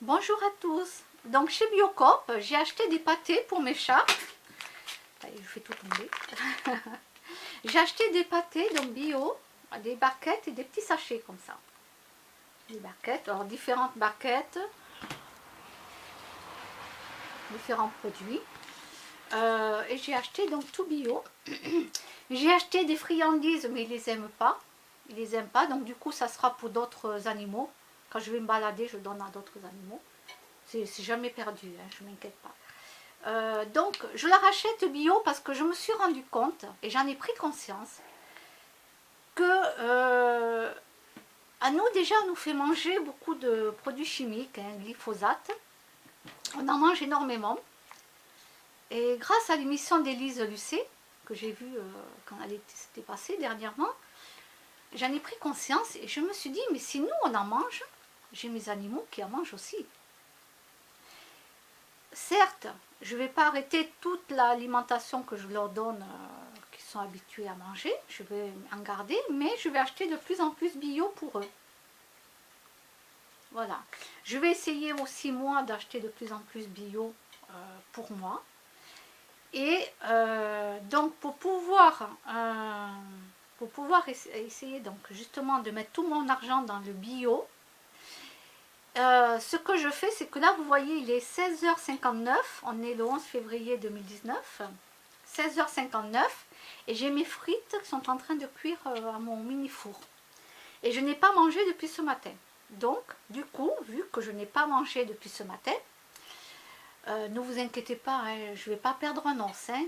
Bonjour à tous. Donc chez Biocoop, j'ai acheté des pâtés pour mes chats. Allez, je fais tout tomber. J'ai acheté des pâtés donc bio, des barquettes et des petits sachets comme ça. Des barquettes, alors différentes barquettes, différents produits. Et j'ai acheté donc tout bio. J'ai acheté des friandises mais ils les aiment pas. Ils les aiment pas, donc du coup ça sera pour d'autres animaux. Quand je vais me balader, je donne à d'autres animaux. C'est jamais perdu, hein, je ne m'inquiète pas. Donc je la rachète bio parce que je me suis rendu compte et j'en ai pris conscience que à nous déjà on nous fait manger beaucoup de produits chimiques, hein, glyphosate. On en mange énormément. Et grâce à l'émission d'Élise Lucet, que j'ai vue quand elle s'était passée dernièrement, j'en ai pris conscience et je me suis dit, mais si nous on en mange, j'ai mes animaux qui en mangent aussi. Certes, je ne vais pas arrêter toute l'alimentation que je leur donne, qu'ils sont habitués à manger, je vais en garder, mais je vais acheter de plus en plus bio pour eux. Voilà. Je vais essayer aussi moi d'acheter de plus en plus bio pour moi. Et donc pour pouvoir essayer donc justement de mettre tout mon argent dans le bio, ce que je fais, c'est que là, vous voyez, il est 16h59, on est le 11 février 2019, 16h59, et j'ai mes frites qui sont en train de cuire à mon mini-four. Et je n'ai pas mangé depuis ce matin. Donc, du coup, vu que je n'ai pas mangé depuis ce matin, ne vous inquiétez pas, hein, je ne vais pas perdre un os, hein.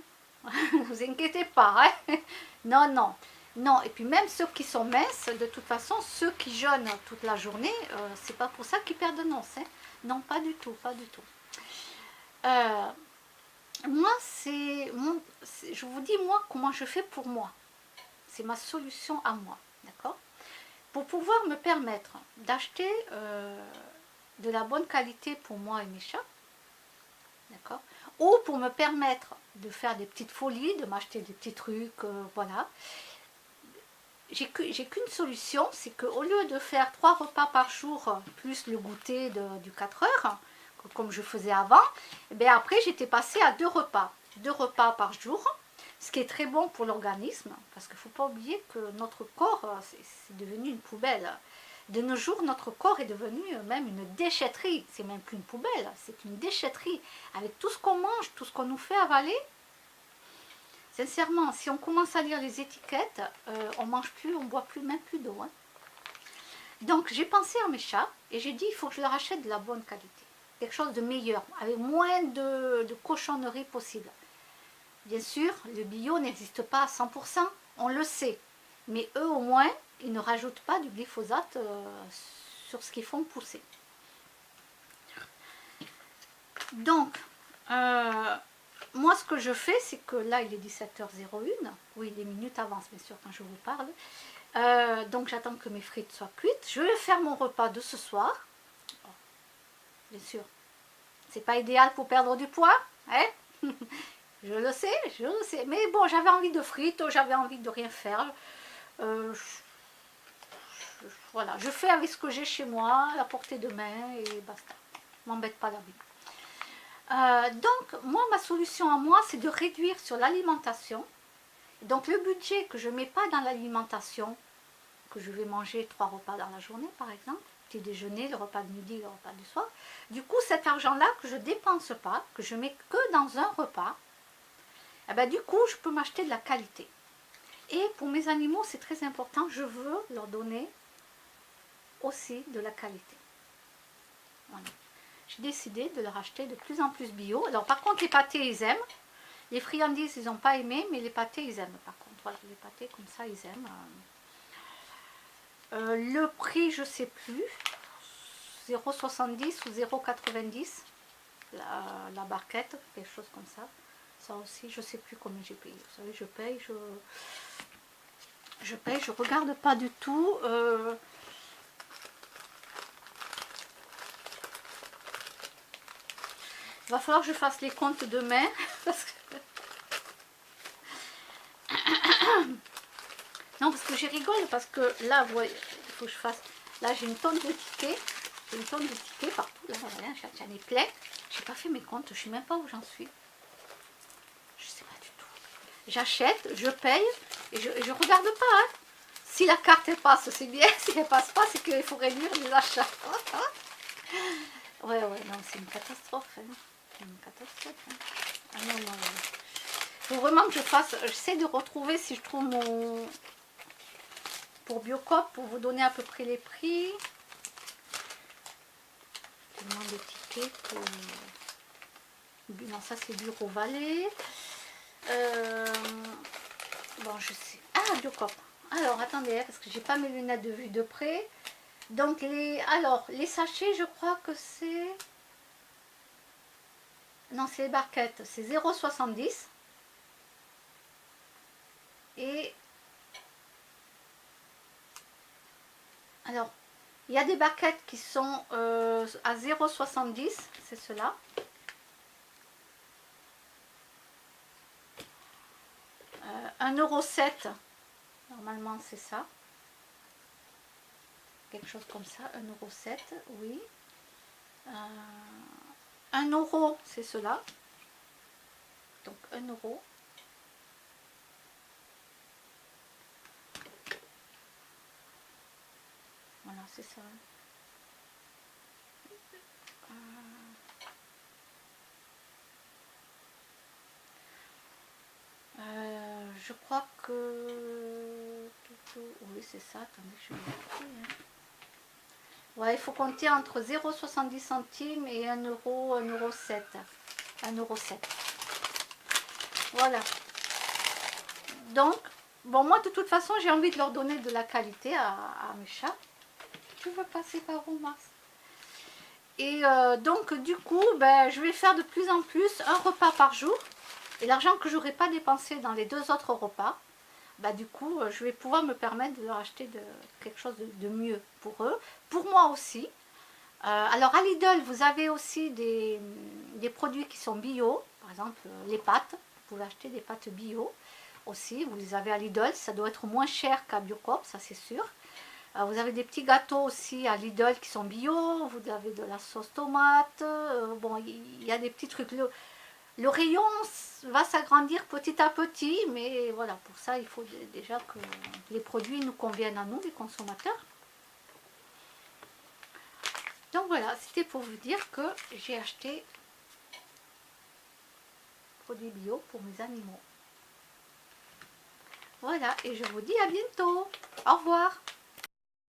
Ne vous inquiétez pas, hein. Non, non. Non, et puis même ceux qui sont minces, de toute façon, ceux qui jeûnent toute la journée, c'est pas pour ça qu'ils perdent un os. Hein. Non, pas du tout, pas du tout. Moi, je vous dis, moi, comment je fais pour moi. C'est ma solution à moi, d'accord? Pour pouvoir me permettre d'acheter de la bonne qualité pour moi et mes chats, d'accord? Ou pour me permettre de faire des petites folies, de m'acheter des petits trucs, voilà. J'ai qu'une solution, c'est qu'au lieu de faire 3 repas par jour, plus le goûter du 4 heures, comme je faisais avant, et bien après j'étais passée à 2 repas. 2 repas par jour, ce qui est très bon pour l'organisme, parce qu'il ne faut pas oublier que notre corps, c'est devenu une poubelle. De nos jours, notre corps est devenu même une déchetterie. C'est même plus une poubelle, c'est une déchetterie. Avec tout ce qu'on mange, tout ce qu'on nous fait avaler, sincèrement, si on commence à lire les étiquettes, on ne mange plus, on ne boit plus, même plus d'eau. Hein. Donc j'ai pensé à mes chats et j'ai dit il faut que je leur achète de la bonne qualité. Quelque chose de meilleur, avec moins de cochonneries possible. Bien sûr, le bio n'existe pas à 100%, on le sait. Mais eux au moins, ils ne rajoutent pas du glyphosate sur ce qu'ils font pousser. Donc, moi, ce que je fais, c'est que là, il est 17h01. Oui, les minutes avancent, bien sûr, quand je vous parle. Donc, j'attends que mes frites soient cuites. Je vais faire mon repas de ce soir. Bien sûr, c'est pas idéal pour perdre du poids. Hein. Je le sais. Mais bon, j'avais envie de frites, j'avais envie de rien faire. Voilà, je fais avec ce que j'ai chez moi, à portée de main, et basta. M'embête pas la vie. Donc, moi, ma solution à moi, c'est de réduire sur l'alimentation. Donc, le budget que je ne mets pas dans l'alimentation, que je vais manger 3 repas dans la journée, par exemple, petit déjeuner, le repas de midi, le repas du soir. Du coup, cet argent-là que je ne dépense pas, que je mets que dans un repas, eh ben, du coup, je peux m'acheter de la qualité. Et pour mes animaux, c'est très important, je veux leur donner aussi de la qualité. Voilà. J'ai décidé de leur acheter de plus en plus bio. Alors par contre les pâtés ils aiment, les friandises ils n'ont pas aimé, mais les pâtés ils aiment par contre. Voilà, les pâtés comme ça ils aiment. Le prix je sais plus, 0,70 ou 0,90 la barquette, quelque chose comme ça. Ça aussi je sais plus combien j'ai payé. Vous savez, je paye, je regarde pas du tout. Il va falloir que je fasse les comptes demain. Parce que... Non, parce que je rigole, parce que là, vous voyez, il faut que je fasse... Là, j'ai une tonne de tickets. J'ai une tonne de tickets partout, là, voilà, j'en ai plein. J'ai pas fait mes comptes, je sais même pas où j'en suis. Je sais pas du tout. J'achète, je paye, et je regarde pas, hein. Si la carte elle passe, c'est bien. Si elle passe pas, c'est qu'il faut réduire les achats. Ouais, non, c'est une catastrophe. Hein. C'est une catastrophe. Hein. Ah non, non, non. Il faut vraiment que je fasse. J'essaie de retrouver si je trouve mon. Pour Biocop, pour vous donner à peu près les prix. Tellement de tickets que. Non, ça c'est Bureau Vallée. Bon, je sais. Ah, Biocop. Alors, attendez, parce que j'ai pas mes lunettes de vue de près. Donc, les sachets, je crois que c'est... Non, c'est les barquettes. C'est 0,70. Et... Alors, il y a des barquettes qui sont à 0,70. C'est cela. Euh, 1,07 €. Normalement, c'est ça. Quelque chose comme ça. 1,07 €, oui. 1 €, c'est cela. Donc 1 €. Voilà, c'est ça. Je crois que... Oui, c'est ça. Attendez, je vais vérifier. Hein. Ouais, il faut compter entre 0,70 centimes et 1 €, 1,07 €. 1,07 €. Voilà. Donc, bon, moi, de toute façon, j'ai envie de leur donner de la qualité à mes chats. Tu veux passer par où, Mars? Et donc, du coup, ben, je vais faire de plus en plus un repas par jour. Et l'argent que je n'aurai pas dépensé dans les 2 autres repas, bah, du coup, je vais pouvoir me permettre de leur acheter quelque chose de mieux pour eux. Pour moi aussi. Alors, à Lidl, vous avez aussi des produits qui sont bio. Par exemple, les pâtes. Vous pouvez acheter des pâtes bio aussi. Vous les avez à Lidl. Ça doit être moins cher qu'à Biocop, ça c'est sûr. Vous avez des petits gâteaux aussi à Lidl qui sont bio. Vous avez de la sauce tomate. Bon, il y a des petits trucs. Le rayon va s'agrandir petit à petit, mais voilà, pour ça, il faut déjà que les produits nous conviennent à nous, les consommateurs. Donc voilà, c'était pour vous dire que j'ai acheté produits bio pour mes animaux. Voilà, et je vous dis à bientôt. Au revoir.